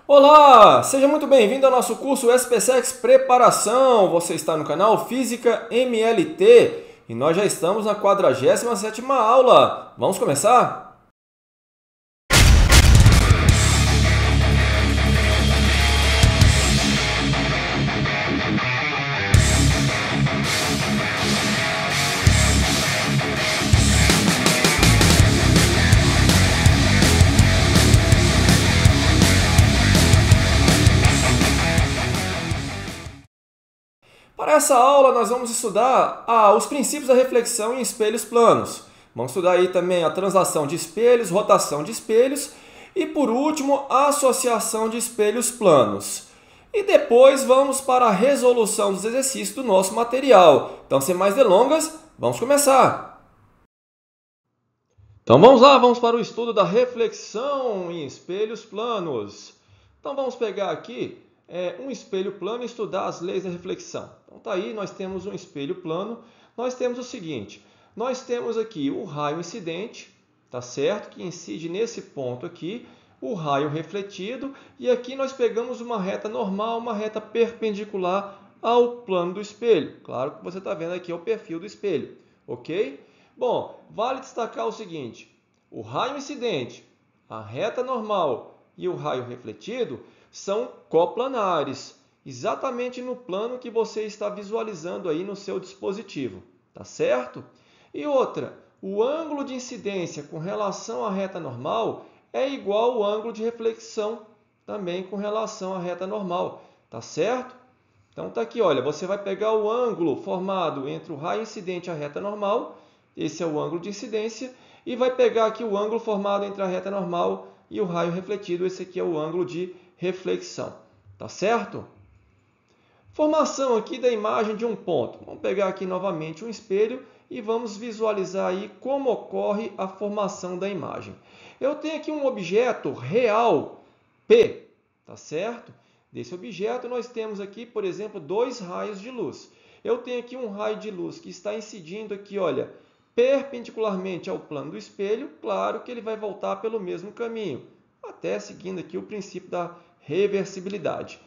Olá, seja muito bem-vindo ao nosso curso SPSEX Preparação. Você está no canal Física MLT e nós já estamos na 47ª aula. Vamos começar? Para essa aula, nós vamos estudar os princípios da reflexão em espelhos planos. Vamos estudar aí também a translação de espelhos, rotação de espelhos e, por último, a associação de espelhos planos. E depois vamos para a resolução dos exercícios do nosso material. Então, sem mais delongas, vamos começar! Então vamos lá, vamos para o estudo da reflexão em espelhos planos. Então vamos pegar aqui um espelho plano e estudar as leis da reflexão. Então tá aí, nós temos um espelho plano, nós temos o seguinte, nós temos aqui o raio incidente, tá certo? Que incide nesse ponto aqui, o raio refletido, e aqui nós pegamos uma reta normal, uma reta perpendicular ao plano do espelho. Claro que você está vendo aqui o perfil do espelho, ok? Bom, vale destacar o seguinte, o raio incidente, a reta normal e o raio refletido são coplanares, exatamente no plano que você está visualizando aí no seu dispositivo, tá certo? E outra, o ângulo de incidência com relação à reta normal é igual ao ângulo de reflexão também com relação à reta normal, tá certo? Então tá aqui, olha, você vai pegar o ângulo formado entre o raio incidente e a reta normal, esse é o ângulo de incidência, e vai pegar aqui o ângulo formado entre a reta normal e o raio refletido, esse aqui é o ângulo de reflexão, tá certo? Formação aqui da imagem de um ponto. Vamos pegar aqui novamente um espelho e vamos visualizar aí como ocorre a formação da imagem. Eu tenho aqui um objeto real, P, tá certo? Desse objeto nós temos aqui, por exemplo, dois raios de luz. Eu tenho aqui um raio de luz que está incidindo aqui, olha, perpendicularmente ao plano do espelho. Claro que ele vai voltar pelo mesmo caminho, até seguindo aqui o princípio da reversibilidade.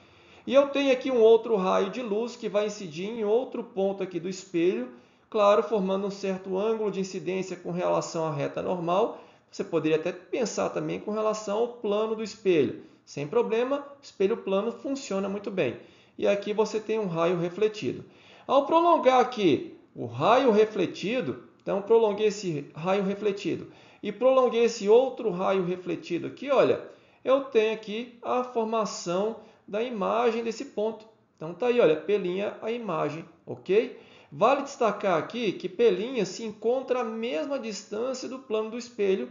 E eu tenho aqui um outro raio de luz que vai incidir em outro ponto aqui do espelho, claro, formando um certo ângulo de incidência com relação à reta normal. Você poderia até pensar também com relação ao plano do espelho. Sem problema, o espelho plano funciona muito bem. E aqui você tem um raio refletido. Ao prolongar aqui o raio refletido, então prolonguei esse raio refletido e prolonguei esse outro raio refletido aqui, olha, eu tenho aqui a formação da imagem desse ponto. Então tá aí, olha, P' a imagem, ok? Vale destacar aqui que P' se encontra à mesma distância do plano do espelho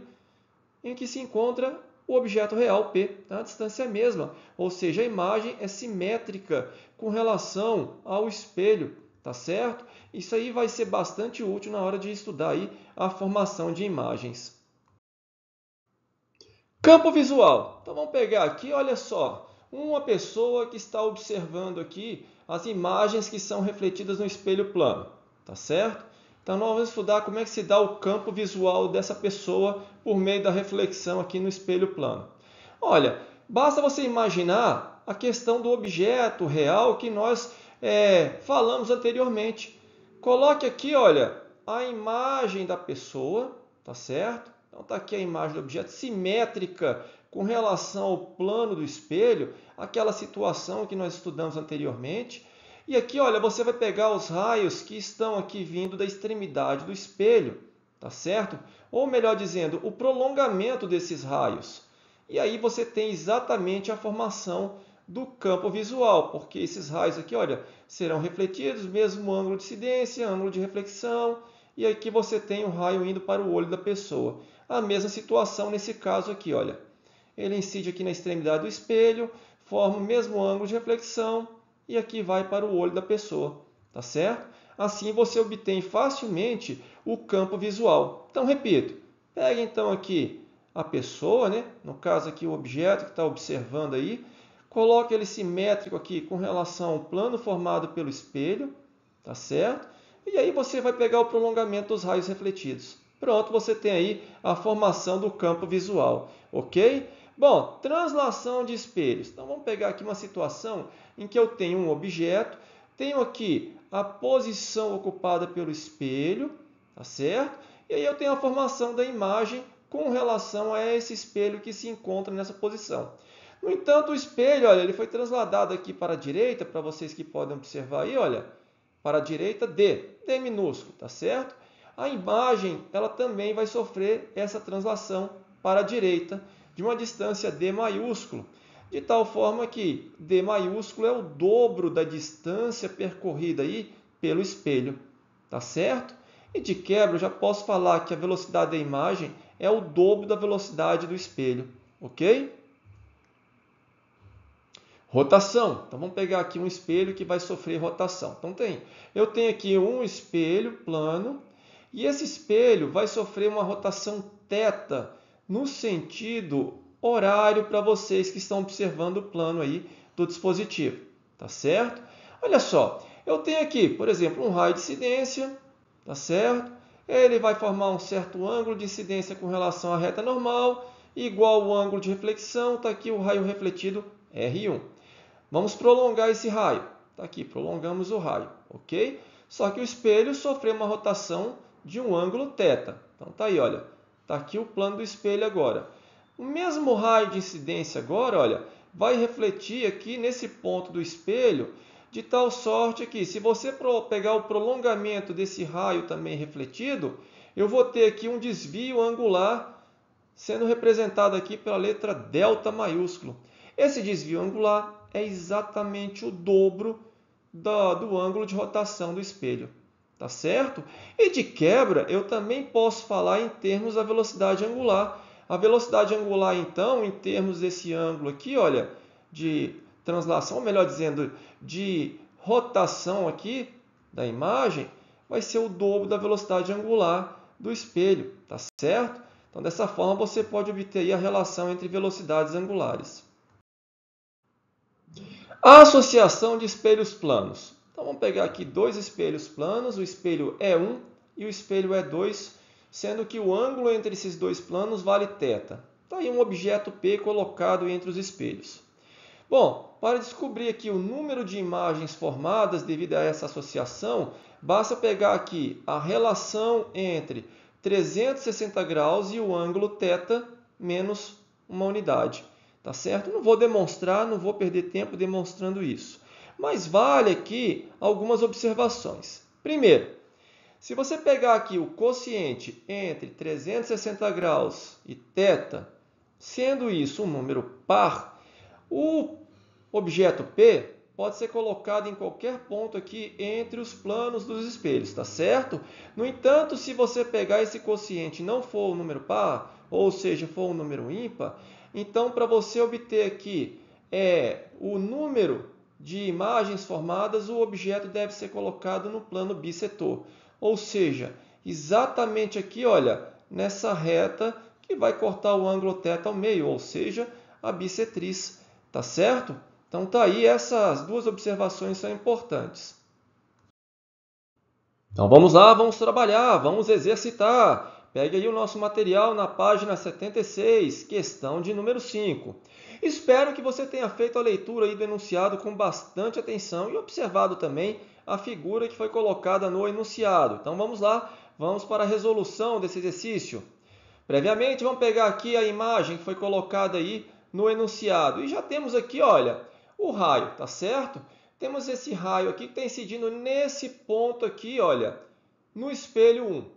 em que se encontra o objeto real P, tá? A distância é a mesma, ou seja, a imagem é simétrica com relação ao espelho, tá certo? Isso aí vai ser bastante útil na hora de estudar aí a formação de imagens. Campo visual. Então vamos pegar aqui, olha só, uma pessoa que está observando aqui as imagens que são refletidas no espelho plano, tá certo? Então nós vamos estudar como é que se dá o campo visual dessa pessoa por meio da reflexão aqui no espelho plano. Olha, basta você imaginar a questão do objeto real que nós falamos anteriormente. Coloque aqui, olha, a imagem da pessoa, tá certo? Então está aqui a imagem do objeto simétrica com relação ao plano do espelho, aquela situação que nós estudamos anteriormente. E aqui, olha, você vai pegar os raios que estão aqui vindo da extremidade do espelho, tá certo? Ou melhor dizendo, o prolongamento desses raios. E aí você tem exatamente a formação do campo visual, porque esses raios aqui, olha, serão refletidos, mesmo ângulo de incidência, ângulo de reflexão, e aqui você tem o raio indo para o olho da pessoa. A mesma situação nesse caso aqui, olha. Ele incide aqui na extremidade do espelho, forma o mesmo ângulo de reflexão e aqui vai para o olho da pessoa, tá certo? Assim você obtém facilmente o campo visual. Então, repito, pega então aqui a pessoa, né? No caso aqui o objeto que está observando aí, coloque ele simétrico aqui com relação ao plano formado pelo espelho, tá certo? E aí você vai pegar o prolongamento dos raios refletidos. Pronto, você tem aí a formação do campo visual, ok? Bom, translação de espelhos. Então, vamos pegar aqui uma situação em que eu tenho um objeto, tenho aqui a posição ocupada pelo espelho, tá certo? E aí eu tenho a formação da imagem com relação a esse espelho que se encontra nessa posição. No entanto, o espelho, olha, ele foi transladado aqui para a direita, para vocês que podem observar aí, olha, para a direita D minúsculo, tá certo? A imagem, ela também vai sofrer essa translação para a direita, de uma distância D maiúsculo, de tal forma que D maiúsculo é o dobro da distância percorrida aí pelo espelho, tá certo? E de quebra, eu já posso falar que a velocidade da imagem é o dobro da velocidade do espelho, ok? Rotação. Então, vamos pegar aqui um espelho que vai sofrer rotação. Então, eu tenho aqui um espelho plano e esse espelho vai sofrer uma rotação θ no sentido horário para vocês que estão observando o plano aí do dispositivo, tá certo? Olha só, eu tenho aqui, por exemplo, um raio de incidência, tá certo? Ele vai formar um certo ângulo de incidência com relação à reta normal, igual ao ângulo de reflexão, está aqui o raio refletido R1. Vamos prolongar esse raio. Está aqui, prolongamos o raio, ok? Só que o espelho sofreu uma rotação de um ângulo θ. Então, está aí, olha. Está aqui o plano do espelho agora. O mesmo raio de incidência agora, olha, vai refletir aqui nesse ponto do espelho, de tal sorte que, se você pegar o prolongamento desse raio também refletido, eu vou ter aqui um desvio angular sendo representado aqui pela letra delta maiúsculo. Esse desvio angular é exatamente o dobro do ângulo de rotação do espelho, tá certo? E de quebra, eu também posso falar em termos da velocidade angular. A velocidade angular, então, em termos desse ângulo aqui, olha, de translação, ou melhor dizendo, de rotação aqui da imagem, vai ser o dobro da velocidade angular do espelho, tá certo? Então, dessa forma, você pode obter aí a relação entre velocidades angulares. A associação de espelhos planos. Então, vamos pegar aqui dois espelhos planos, o espelho E1 e o espelho E2, sendo que o ângulo entre esses dois planos vale θ. Está aí um objeto P colocado entre os espelhos. Bom, para descobrir aqui o número de imagens formadas devido a essa associação, basta pegar aqui a relação entre 360 graus e o ângulo θ menos uma unidade. Tá certo? Não vou demonstrar, não vou perder tempo demonstrando isso. Mas vale aqui algumas observações. Primeiro, se você pegar aqui o quociente entre 360 graus e θ, sendo isso um número par, o objeto P pode ser colocado em qualquer ponto aqui entre os planos dos espelhos, tá certo? No entanto, se você pegar esse quociente e não for um número par, ou seja, for um número ímpar, então, para você obter aqui o número de imagens formadas, o objeto deve ser colocado no plano bissetor. Ou seja, exatamente aqui, olha, nessa reta que vai cortar o ângulo θ ao meio, ou seja, a bissetriz, tá certo? Então, tá aí, essas duas observações são importantes. Então, vamos lá, vamos trabalhar, vamos exercitar. Pegue aí o nosso material na página 76, questão de número 5. Espero que você tenha feito a leitura aí do enunciado com bastante atenção e observado também a figura que foi colocada no enunciado. Então vamos lá, vamos para a resolução desse exercício. Previamente, vamos pegar aqui a imagem que foi colocada aí no enunciado. E já temos aqui, olha, o raio, tá certo? Temos esse raio aqui que está incidindo nesse ponto aqui, olha, no espelho 1.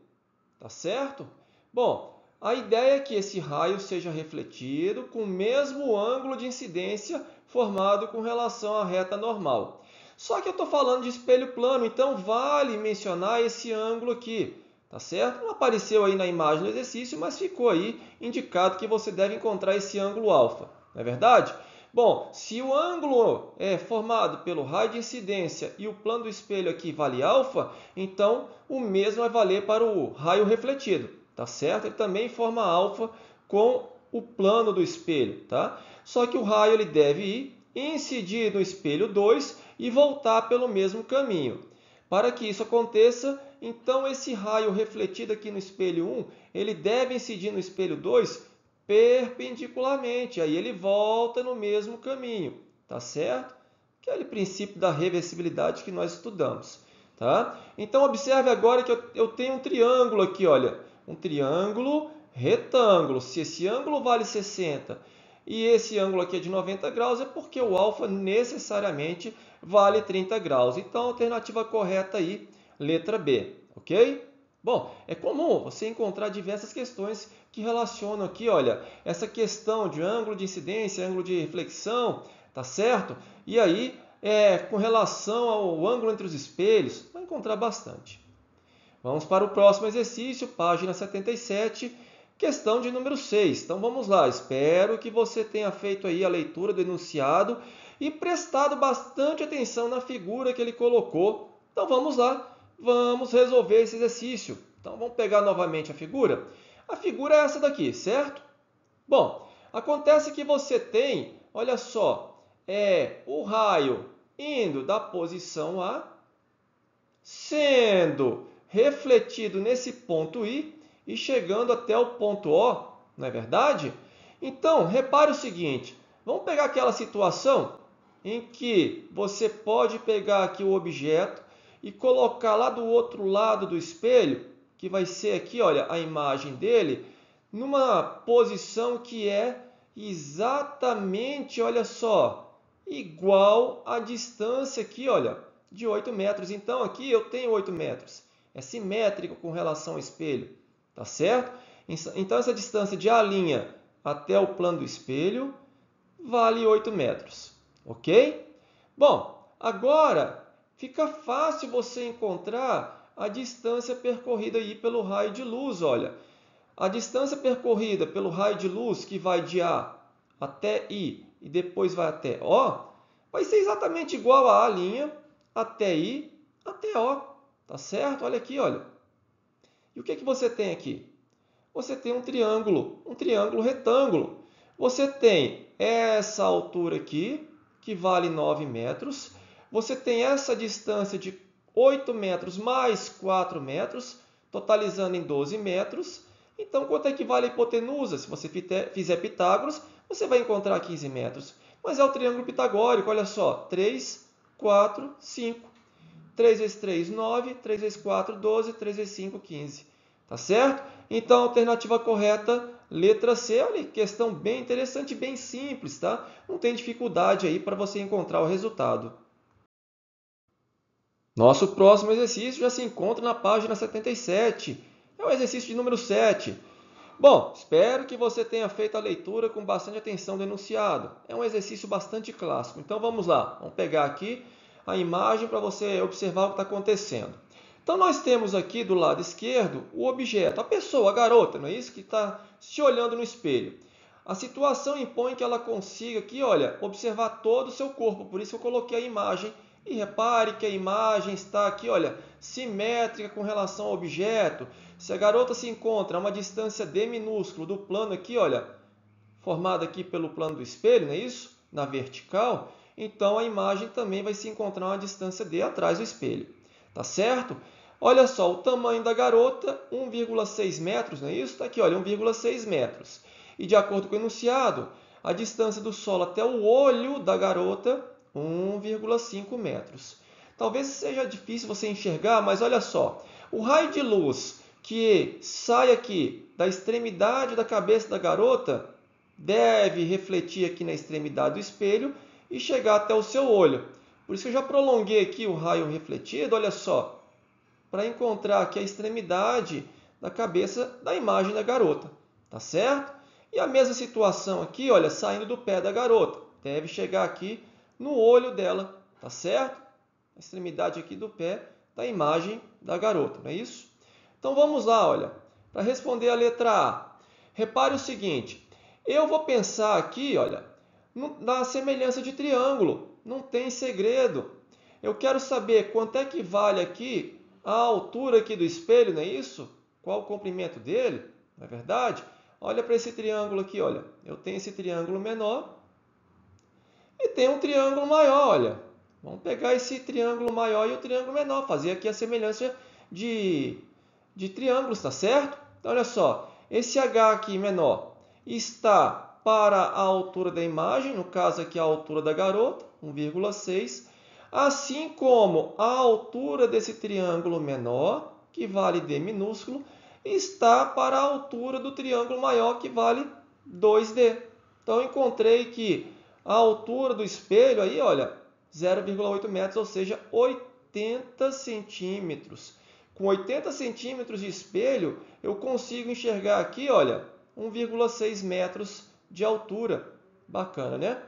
Tá certo? Bom, a ideia é que esse raio seja refletido com o mesmo ângulo de incidência formado com relação à reta normal. Só que eu estou falando de espelho plano, então vale mencionar esse ângulo aqui, tá certo? Não apareceu aí na imagem do exercício, mas ficou aí indicado que você deve encontrar esse ângulo alfa, não é verdade? Bom, se o ângulo é formado pelo raio de incidência e o plano do espelho aqui vale alfa, então o mesmo vai valer para o raio refletido, tá certo? Ele também forma alfa com o plano do espelho, tá? Só que o raio ele deve ir, incidir no espelho 2 e voltar pelo mesmo caminho. Para que isso aconteça, então esse raio refletido aqui no espelho 1, ele deve incidir no espelho 2 perpendicularmente. Aí ele volta no mesmo caminho, tá certo? Aquele princípio da reversibilidade que nós estudamos, tá? Então, observe agora que eu tenho um triângulo aqui, olha. Um triângulo retângulo. Se esse ângulo vale 60 e esse ângulo aqui é de 90 graus, é porque o alfa necessariamente vale 30 graus. Então, a alternativa correta aí, letra B, ok? Bom, é comum você encontrar diversas questões que relacionam aqui, olha, essa questão de ângulo de incidência, ângulo de reflexão, tá certo? E aí, com relação ao ângulo entre os espelhos, vai encontrar bastante. Vamos para o próximo exercício, página 77, questão de número 6. Então vamos lá, espero que você tenha feito aí a leitura do enunciado e prestado bastante atenção na figura que ele colocou. Então vamos lá, vamos resolver esse exercício. Então vamos pegar novamente a figura. A figura é essa daqui, certo? Bom, acontece que você tem, olha só, o raio indo da posição A, sendo refletido nesse ponto I e chegando até o ponto O, não é verdade? Então, repare o seguinte, vamos pegar aquela situação em que você pode pegar aqui o objeto e colocar lá do outro lado do espelho, que vai ser aqui, olha, a imagem dele, numa posição que é exatamente, olha só, igual à distância aqui, olha, de 8 metros. Então, aqui eu tenho 8 metros. É simétrico com relação ao espelho, tá certo? Então, essa distância de A' até o plano do espelho vale 8 metros, ok? Bom, agora fica fácil você encontrar a distância percorrida aí pelo raio de luz, olha. A distância percorrida pelo raio de luz que vai de A até I e depois vai até O, vai ser exatamente igual a A' até I até O, tá certo? Olha aqui, olha. E o que você tem aqui? Você tem um triângulo retângulo. Você tem essa altura aqui, que vale 9 metros. Você tem essa distância de 8 metros mais 4 metros, totalizando em 12 metros. Então, quanto é que vale a hipotenusa? Se você fizer Pitágoras, você vai encontrar 15 metros. Mas é o triângulo pitagórico, olha só. 3, 4, 5. 3 vezes 3, 9. 3 vezes 4, 12. 3 vezes 5, 15. Tá certo? Então, a alternativa correta, letra C. Olha, questão bem interessante, bem simples, tá? Não tem dificuldade aí para você encontrar o resultado. Nosso próximo exercício já se encontra na página 77. É o exercício de número 7. Bom, espero que você tenha feito a leitura com bastante atenção do enunciado. É um exercício bastante clássico. Então vamos lá, vamos pegar aqui a imagem para você observar o que está acontecendo. Então nós temos aqui do lado esquerdo o objeto, a pessoa, a garota, não é isso? Que está se olhando no espelho. A situação impõe que ela consiga aqui, olha, observar todo o seu corpo. Por isso eu coloquei a imagem. E repare que a imagem está aqui, olha, simétrica com relação ao objeto. Se a garota se encontra a uma distância d minúsculo do plano aqui, olha, formado aqui pelo plano do espelho, não é isso? Na vertical, então a imagem também vai se encontrar a uma distância d atrás do espelho. Tá certo? Olha só, o tamanho da garota, 1,6 metros, não é isso? Está aqui, olha, 1,6 metros. E de acordo com o enunciado, a distância do solo até o olho da garota, 1,5 metros. Talvez seja difícil você enxergar, mas olha só. O raio de luz que sai aqui da extremidade da cabeça da garota deve refletir aqui na extremidade do espelho e chegar até o seu olho. Por isso que eu já prolonguei aqui o raio refletido, olha só, para encontrar aqui a extremidade da cabeça da imagem da garota. Tá certo? E a mesma situação aqui, olha, saindo do pé da garota. Deve chegar aqui no olho dela, tá certo? A extremidade aqui do pé da imagem da garota, não é isso? Então vamos lá, olha, para responder a letra A. Repare o seguinte, eu vou pensar aqui, olha, na semelhança de triângulo, não tem segredo. Eu quero saber quanto é que vale aqui a altura aqui do espelho, não é isso? Qual o comprimento dele, não é verdade? Olha para esse triângulo aqui, olha, eu tenho esse triângulo menor, e tem um triângulo maior, olha. Vamos pegar esse triângulo maior e o triângulo menor, fazer aqui a semelhança de triângulos, tá certo? Então, olha só, esse H aqui menor está para a altura da imagem, no caso aqui a altura da garota, 1,6, assim como a altura desse triângulo menor, que vale D minúsculo, está para a altura do triângulo maior, que vale 2D. Então, eu encontrei que a altura do espelho, aí, olha, 0,8 metros, ou seja, 80 centímetros. Com 80 centímetros de espelho, eu consigo enxergar aqui, olha, 1,6 metros de altura. Bacana, né?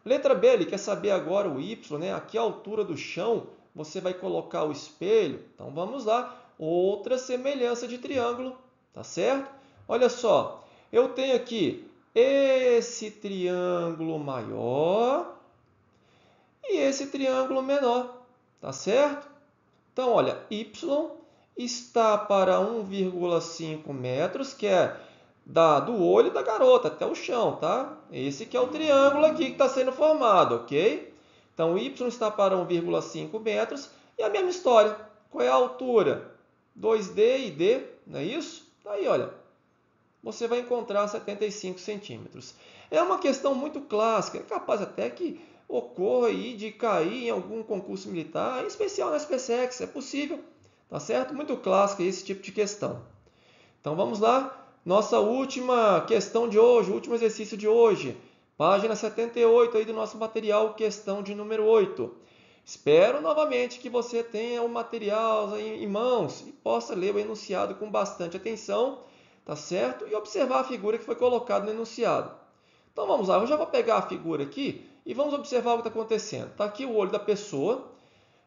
Letra B, ele quer saber agora o Y, né? Aqui a altura do chão, você vai colocar o espelho. Então, vamos lá. Outra semelhança de triângulo, tá certo? Olha só, eu tenho aqui esse triângulo maior e esse triângulo menor, tá certo? Então, olha, Y está para 1,5 metros, que é do olho da garota até o chão, tá? Esse que é o triângulo aqui que está sendo formado, ok? Então, Y está para 1,5 metros e a mesma história. Qual é a altura? 2D e D, não é isso? Aí, olha, você vai encontrar 75 centímetros. É uma questão muito clássica, é capaz até que ocorra aí de cair em algum concurso militar, em especial na SpaceX, é possível, tá certo? Muito clássico esse tipo de questão. Então vamos lá, nossa última questão de hoje, o último exercício de hoje, página 78 aí do nosso material, questão de número 8. Espero novamente que você tenha o material em mãos e possa ler o enunciado com bastante atenção, tá certo? E observar a figura que foi colocada no enunciado. Então vamos lá, eu já vou pegar a figura aqui e vamos observar o que está acontecendo. Está aqui o olho da pessoa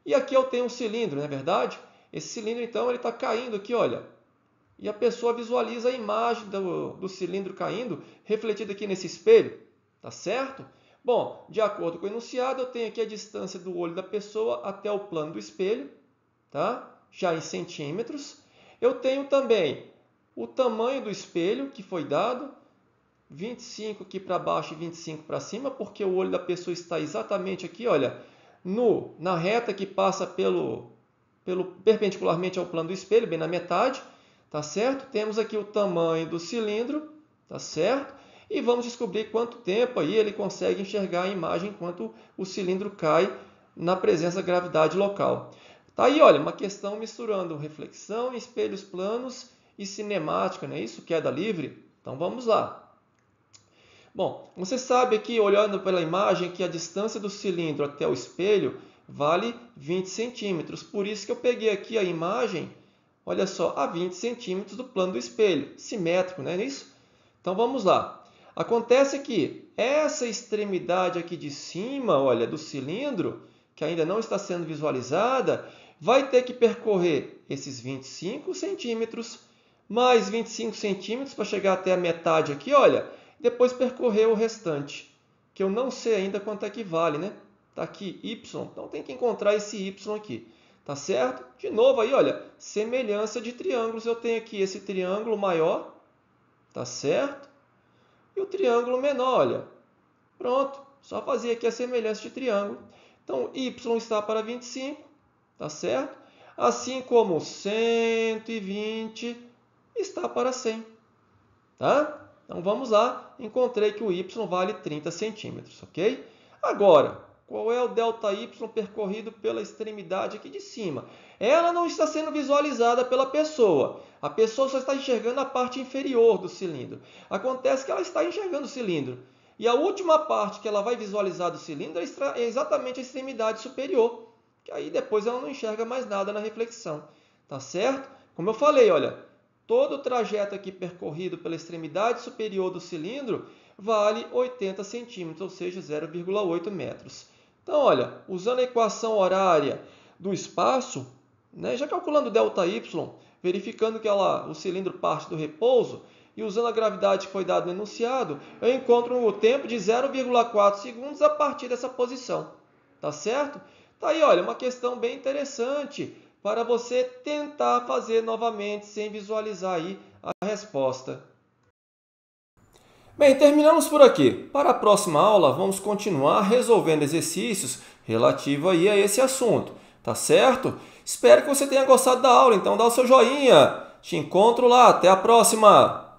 e aqui eu tenho um cilindro, não é verdade? Esse cilindro então ele está caindo aqui, olha. E a pessoa visualiza a imagem do cilindro caindo refletida aqui nesse espelho, tá certo? Bom, de acordo com o enunciado, eu tenho aqui a distância do olho da pessoa até o plano do espelho, tá? Já em centímetros. Eu tenho também o tamanho do espelho que foi dado, 25 aqui para baixo e 25 para cima, porque o olho da pessoa está exatamente aqui, olha, na reta que passa perpendicularmente ao plano do espelho, bem na metade, tá certo? Temos aqui o tamanho do cilindro, tá certo? E vamos descobrir quanto tempo aí ele consegue enxergar a imagem enquanto o cilindro cai na presença da gravidade local. Tá aí, olha, uma questão misturando reflexão, espelhos planos e cinemática, não é isso? Queda livre? Então vamos lá. Bom, você sabe aqui, olhando pela imagem, que a distância do cilindro até o espelho vale 20 centímetros. Por isso que eu peguei aqui a imagem, olha só, a 20 centímetros do plano do espelho. Simétrico, não é isso? Então vamos lá. Acontece que essa extremidade aqui de cima, olha, do cilindro, que ainda não está sendo visualizada, vai ter que percorrer esses 25 centímetros, mais 25 centímetros para chegar até a metade aqui, olha, depois percorrer o restante, que eu não sei ainda quanto é que vale, né? Está aqui Y, então tem que encontrar esse Y aqui, tá certo? De novo aí, olha, semelhança de triângulos, eu tenho aqui esse triângulo maior, tá certo? E o triângulo menor, olha, pronto, só fazer aqui a semelhança de triângulo. Então, Y está para 25, tá certo? Assim como 120 está para 100, tá? Então, vamos lá, encontrei que o Y vale 30 centímetros, ok? Agora, qual é o ΔY percorrido pela extremidade aqui de cima? Ela não está sendo visualizada pela pessoa. A pessoa só está enxergando a parte inferior do cilindro. Acontece que ela está enxergando o cilindro. E a última parte que ela vai visualizar do cilindro é exatamente a extremidade superior. Que aí depois ela não enxerga mais nada na reflexão. Tá certo? Como eu falei, olha, todo o trajeto aqui percorrido pela extremidade superior do cilindro vale 80 centímetros, ou seja, 0,8 metros. Então, olha, usando a equação horária do espaço, né, já calculando ΔY, verificando que o cilindro parte do repouso, e usando a gravidade que foi dada no enunciado, eu encontro o tempo de 0,4 segundos a partir dessa posição. Tá certo? Tá aí, olha, uma questão bem interessante para você tentar fazer novamente sem visualizar aí a resposta. Bem, terminamos por aqui. Para a próxima aula, vamos continuar resolvendo exercícios relativos aí a esse assunto, tá certo? Espero que você tenha gostado da aula, então dá o seu joinha. Te encontro lá, até a próxima!